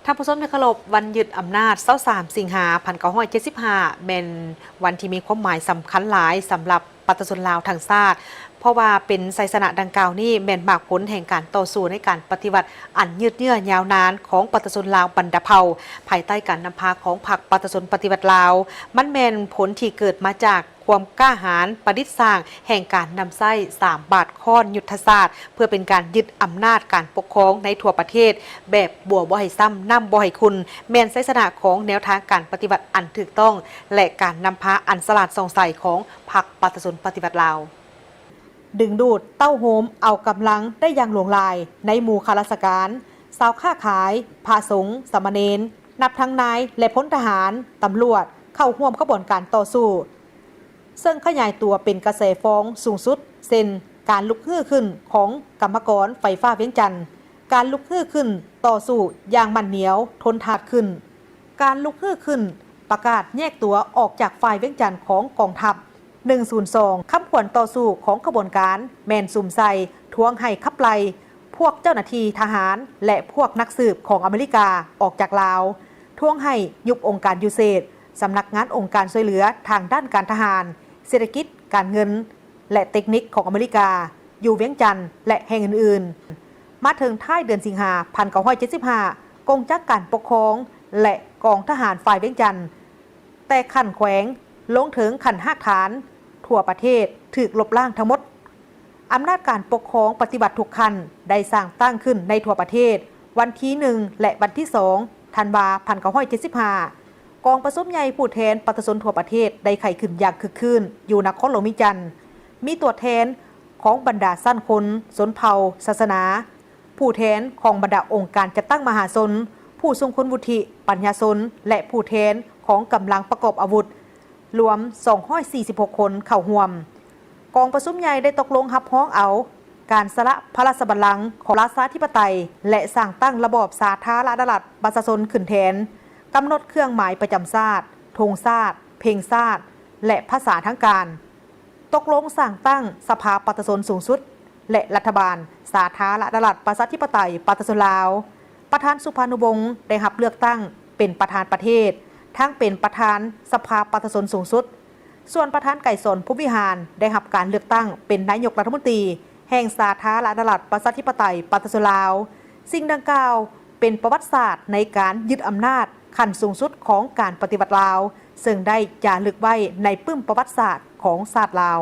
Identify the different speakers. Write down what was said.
Speaker 1: ท่านผู้ชมในเคารพวันหยุดอำนาจ23สิงหาคม1975เป็นวันที่มีความหมายสำคัญหลายสำหรับประชาชนลาวทั้งชาติเพราะว่าเป็นไซสนะดังกล่าวนี้แม่นหมากผลแห่งการต่อสู้ในการปฏิวัติอันยืดเยื้อยาวนานของประชาชนลาวบรรดาเผ่าภายใต้การนำพาของพรรคประชาชนปฏิวัติลาวมันแม่นผลที่เกิดมาจากความกล้าหาญประดิษฐ์สร้างแห่งการนำไส้3 บาทค้อนยุทธศาสตร์เพื่อเป็นการยึดอำนาจการปกครองในทั่วประเทศแบบบัวบ่ให้ซ้ำน้ำบ่ให้คุณแม่นไซสนะของแนวทางการปฏิบัติอันถูกต้องและการนำพาอันสลาดส่องใสของพรรคประชาชนปฏิวัติลาวดึงดูดเต้าโฮมเอากำลังได้อย่างหลวงลายในหมู่ข้าราชการสาวค้าขายพระสงฆ์สามเณรนับทั้งนายและพลทหารตำรวจเข้าร่วมกระบวนการต่อสู้ซึ่งขยายตัวเป็นกระแสฟ้องสูงสุดเช่นการลุกฮือขึ้นของกรรมกรไฟฟ้าเวียงจันทร์การลุกฮือขึ้นต่อสู้อย่างมันเหนียวทนทานขึ้นการลุกฮือขึ้นประกาศแยกตัวออกจากฝ่ายเวียงจันทร์ของกองทัพ102คำขวัญต่อสู้ของขบวนการแมนซุ่มใส่ทวงให้ขับไล่พวกเจ้าหน้าที่ทหารและพวกนักสืบของอเมริกาออกจากลาวทวงให้ยุบองค์การยูเซดสำนักงานองค์การช่วยเหลือทางด้านการทหารเศรษฐกิจการเงินและเทคนิคของอเมริกาอยู่เวียงจันทร์และแห่งอื่นๆมาถึงท้ายเดือนสิงหาคม1975กองจักการปกครองและกองทหารฝ่ายเวียงจันทร์แต่ขันแขวงลงถึงขันหักฐานทั่วประเทศถูกลบล้างทั้งหมดอำนาจการปกครองปฏิบัติทุกขั้นได้สร้างตั้งขึ้นในทั่วประเทศวันที่1และวันที่2ธันวาคม1975กองประชุมใหญ่ผู้แทนประชาชนทั่วประเทศได้ไขขึ้นอย่างคึกคืนอยู่นครหลวงมิจันทร์มีตัวแทนของบรรดาสั้นคนชนเผ่าศาสนาผู้แทนของบรรดาองค์การจัดตั้งมหาชนผู้ทรงคุณวุฒิปัญญาชนและผู้แทนของกำลังประกอบอาวุธรวม246คนเข้าร่วมกองประชุมใหญ่ได้ตกลงรับร้องเอาการสละพระราชบัลลังก์ของราชาธิปไตยและสร้างตั้งระบอบสาธารณรัฐประชาชนขึ้นแทนกำหนดเครื่องหมายประจำชาติธงชาติเพลงชาติและภาษาทางการตกลงสร้างตั้งสภาประชาชนสูงสุดและรัฐบาลสาธารณรัฐประชาธิปไตยประชาชนลาวประธานสุภานุวงศ์ได้รับเลือกตั้งเป็นประธานประเทศทั้งเป็นประธานสภาประชาชนสูงสุดส่วนประธานไก่สนผู้บริหารได้รับการเลือกตั้งเป็นนายกรัฐมนตรีแห่งสาธารณรัฐประชาธิปไตยประชาชนลาวสิ่งดังกล่าวเป็นประวัติศาสตร์ในการยึดอำนาจขั้นสูงสุดของการปฏิบัติลาวซึ่งได้จารึกไว้ในปึ้มประวัติศาสตร์ของชาติลาว